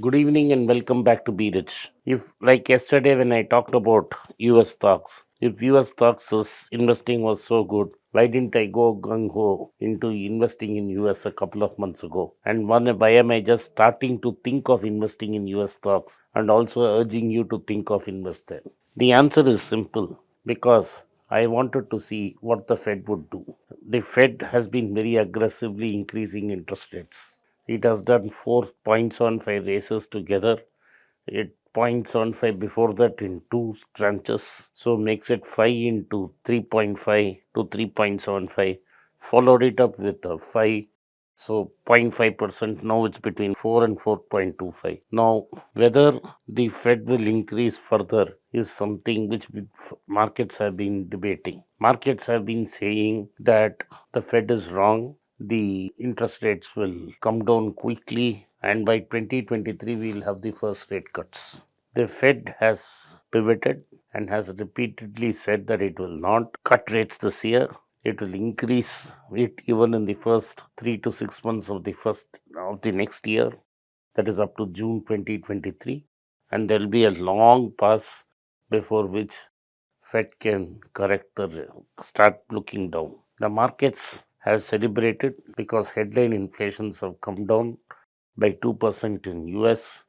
Good evening and welcome back to Be Rich. If, like yesterday when I talked about US stocks, if US stocks investing was so good, why didn't I go gung ho into investing in US a couple of months ago? And why am I just starting to think of investing in US stocks and also urging you to think of investing? The answer is simple because I wanted to see what the Fed would do. The Fed has been very aggressively increasing interest rates. It has done 4.75 raises together. It 0.75 before that in two tranches, so makes it 5 into 3.5 to 3.75. Followed it up with a 5, so 0.5%. Now it's between 4 and 4.25. Now, whether the Fed will increase further is something which markets have been debating. Markets have been saying that the Fed is wrong, the interest rates will come down quickly, and by 2023 we'll have the first rate cuts. The Fed has pivoted and has repeatedly said that it will not cut rates this year. It will increase it even in the first 3 to 6 months of the next year, that is up to June 2023, and there will be a long pause before which Fed can start looking down. The markets have celebrated because headline inflations have come down by 2% in US,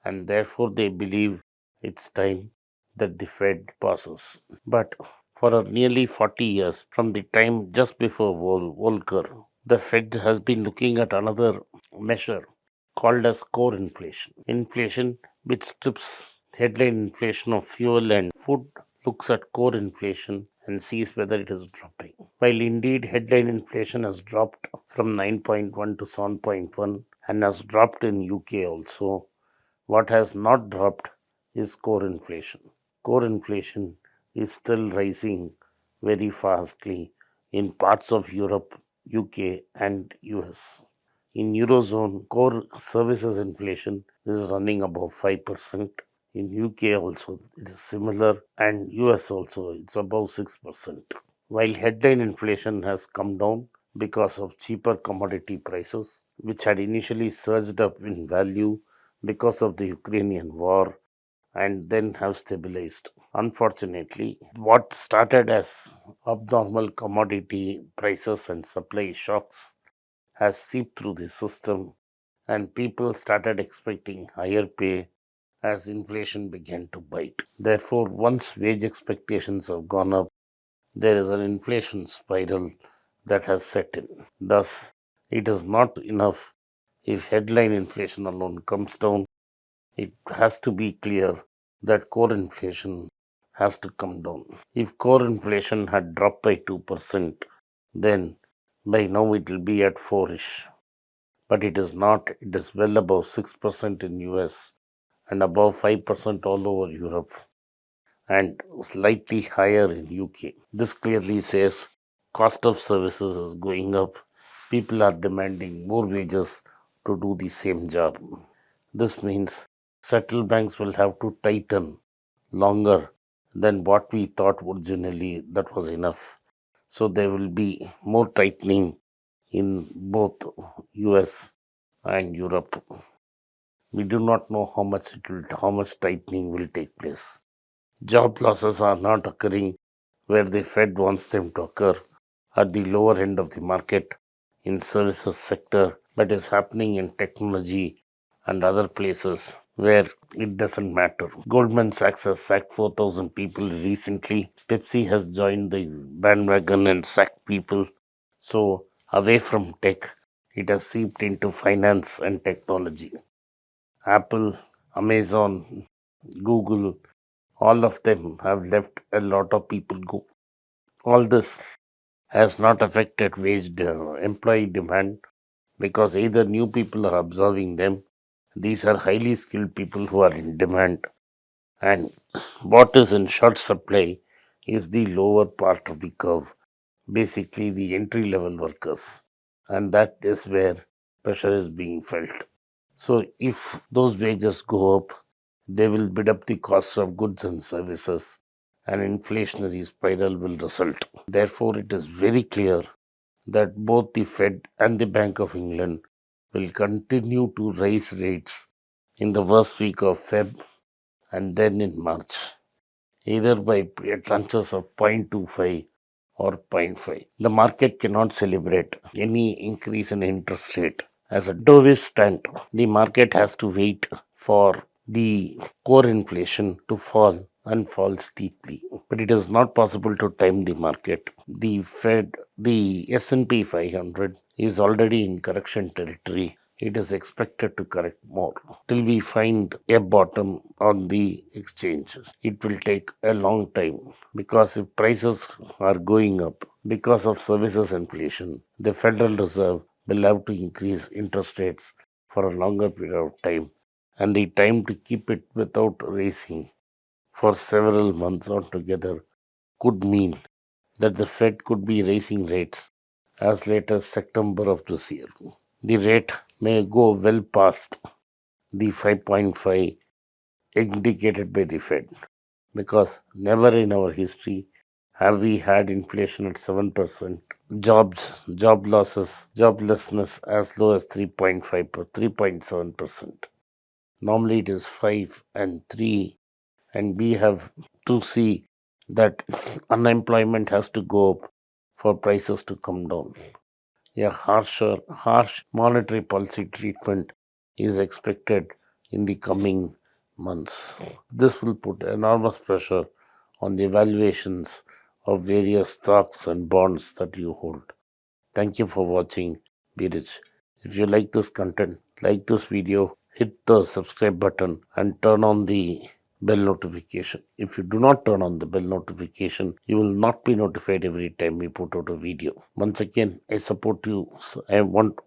and therefore they believe it's time that the Fed passes. But for nearly 40 years, from the time just before Volcker, the Fed has been looking at another measure called as core inflation. Inflation which strips headline inflation of fuel and food, looks at core inflation and sees whether it is dropping. While indeed headline inflation has dropped from 9.1 to 7.1 and has dropped in UK also, what has not dropped is core inflation. Core inflation is still rising very fastly in parts of Europe, UK, and US. In Eurozone, core services inflation is running above 5%. In UK also it is similar, and US also it's above 6%. While headline inflation has come down because of cheaper commodity prices, which had initially surged up in value because of the Ukrainian war and then have stabilized. Unfortunately, what started as abnormal commodity prices and supply shocks has seeped through the system, and people started expecting higher pay as inflation began to bite. Therefore, once wage expectations have gone up, there is an inflation spiral that has set in. Thus, it is not enough if headline inflation alone comes down. It has to be clear that core inflation has to come down. If core inflation had dropped by 2%, then by now it will be at 4ish. But it is not. It is well above 6% in US and above 5% all over Europe and slightly higher in UK. This clearly says cost of services is going up. People are demanding more wages to do the same job. This means central banks will have to tighten longer than what we thought originally that was enough. So there will be more tightening in both US and Europe. We do not know how much tightening will take place. Job losses are not occurring where the Fed wants them to occur, at the lower end of the market in services sector, but is happening in technology and other places where it doesn't matter. Goldman Sachs has sacked 4,000 people recently. Pepsi has joined the bandwagon and sacked people. So away from tech, it has seeped into finance and technology. Apple, Amazon, Google, all of them have left a lot of people go. All this has not affected employee demand because either new people are observing them. These are highly skilled people who are in demand, and what is in short supply is the lower part of the curve, basically the entry level workers, and that is where pressure is being felt. So, if those wages go up, they will bid up the costs of goods and services, and inflationary spiral will result. Therefore, it is very clear that both the Fed and the Bank of England will continue to raise rates in the first week of Feb and then in March, either by tranches of 0.25 or zero point 0.5. The market cannot celebrate any increase in interest rate. As a dovish stand, the market has to wait for the core inflation to fall and fall steeply. But it is not possible to time the market. The Fed, the S&P 500 is already in correction territory. It is expected to correct more till we find a bottom on the exchanges. It will take a long time because if prices are going up because of services inflation, the Federal Reserve will have to increase interest rates for a longer period of time, and the time to keep it without raising for several months altogether could mean that the Fed could be raising rates as late as September of this year. The rate may go well past the 5.5 indicated by the Fed because never in our history have we had inflation at 7%, job losses, joblessness as low as 3.5 per 3.7%. Normally it is 5 and 3, and we have to see that unemployment has to go up for prices to come down. A harsh monetary policy treatment is expected in the coming months. This will put enormous pressure on the valuations of various stocks and bonds that you hold. Thank you for watching. Be rich. If you like this content, like this video, hit the subscribe button and turn on the bell notification. If you do not turn on the bell notification, you will not be notified every time we put out a video. Once again, I support you. I want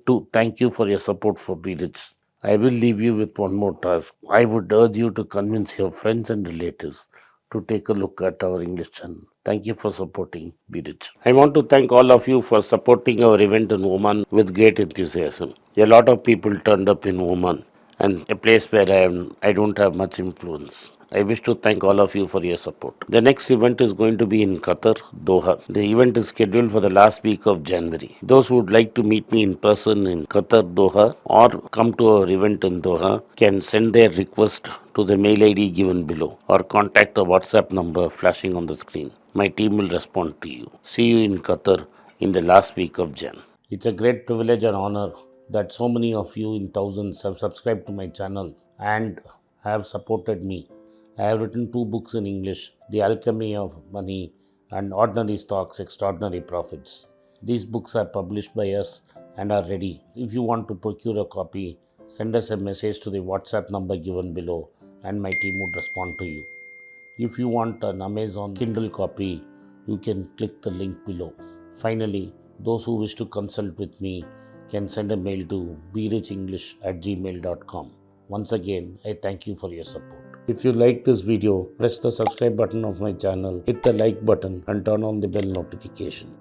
to thank you for your support for Be Rich. I will leave you with one more task. I would urge you to convince your friends and relatives to take a look at our English channel. Thank you for supporting Be Rich. I want to thank all of you for supporting our event in Oman with great enthusiasm. A lot of people turned up in Oman, and a place where I don't have much influence. I wish to thank all of you for your support. The next event is going to be in Qatar, Doha. The event is scheduled for the last week of January. Those who would like to meet me in person in Qatar, Doha, or come to our event in Doha can send their request to the mail ID given below or contact the WhatsApp number flashing on the screen. My team will respond to you. See you in Qatar in the last week of Jan. It's a great privilege and honor that so many of you in thousands have subscribed to my channel and have supported me. I have written 2 books in English, The Alchemy of Money and Ordinary Stocks, Extraordinary Profits. These books are published by us and are ready. If you want to procure a copy, send us a message to the WhatsApp number given below and my team would respond to you. If you want an Amazon Kindle copy, you can click the link below. Finally, those who wish to consult with me can send a mail to berichenglish@gmail.com. Once again, I thank you for your support. If you like this video, press the subscribe button of my channel, hit the like button and turn on the bell notification.